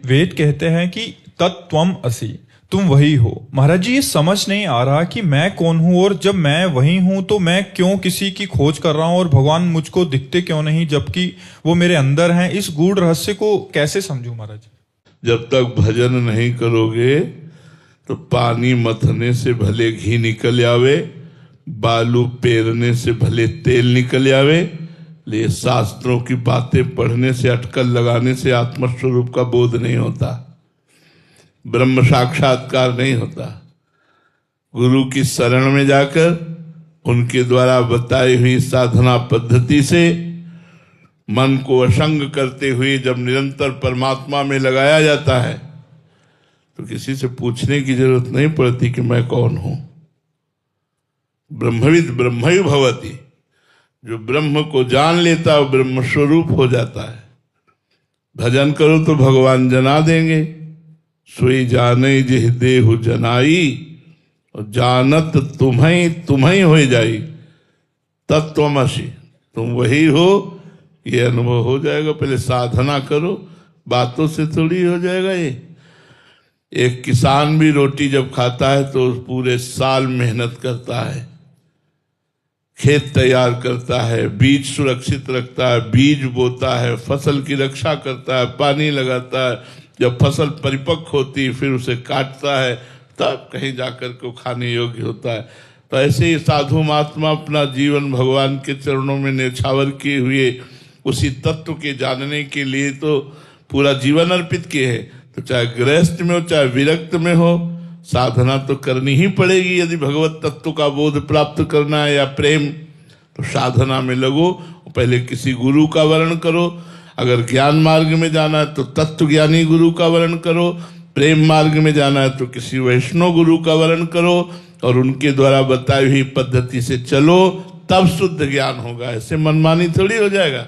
वेद कहते हैं कि तत्त्वम असि, तुम वही हो। महाराज जी, ये समझ नहीं आ रहा कि मैं कौन हूं, और जब मैं वही हूं तो मैं क्यों किसी की खोज कर रहा हूं, और भगवान मुझको दिखते क्यों नहीं जबकि वो मेरे अंदर हैं। इस गूढ़ रहस्य को कैसे समझूं महाराज? जब तक भजन नहीं करोगे तो पानी मथने से भले घी निकल आवे, बालू पेरने से भले तेल निकल आवे, ले शास्त्रों की बातें पढ़ने से, अटकल लगाने से आत्मस्वरूप का बोध नहीं होता, ब्रह्म साक्षात्कार नहीं होता। गुरु की शरण में जाकर उनके द्वारा बताई हुई साधना पद्धति से मन को असंग करते हुए जब निरंतर परमात्मा में लगाया जाता है तो किसी से पूछने की जरूरत नहीं पड़ती कि मैं कौन हूं। ब्रह्मविद ब्रह्मयु भवति, जो ब्रह्म को जान लेता है वो ब्रह्म स्वरूप हो जाता है। भजन करो तो भगवान जना देंगे। सोई जाने जिह देहु जनाई, और जानत तुम्हें तुम्हें हो जाई, तत्त्वमसि, तुम वही हो, ये अनुभव हो जाएगा। पहले साधना करो, बातों से थोड़ी हो जाएगा ये। एक किसान भी रोटी जब खाता है तो पूरे साल मेहनत करता है, खेत तैयार करता है, बीज सुरक्षित रखता है, बीज बोता है, फसल की रक्षा करता है, पानी लगाता है, जब फसल परिपक्व होती फिर उसे काटता है, तब कहीं जाकर के खाने योग्य होता है। तो ऐसे ही साधु महात्मा अपना जीवन भगवान के चरणों में न्यौछावर किए हुए उसी तत्व के जानने के लिए तो पूरा जीवन अर्पित किए हैं। तो चाहे गृहस्थ में हो चाहे विरक्त में हो, साधना तो करनी ही पड़ेगी। यदि भगवत तत्व का बोध प्राप्त करना है या प्रेम, तो साधना में लगो। पहले किसी गुरु का वर्ण करो, अगर ज्ञान मार्ग में जाना है तो तत्व ज्ञानी गुरु का वर्ण करो, प्रेम मार्ग में जाना है तो किसी वैष्णव गुरु का वर्ण करो, और उनके द्वारा बताई हुई पद्धति से चलो, तब शुद्ध ज्ञान होगा। ऐसे मनमानी थोड़ी हो जाएगा।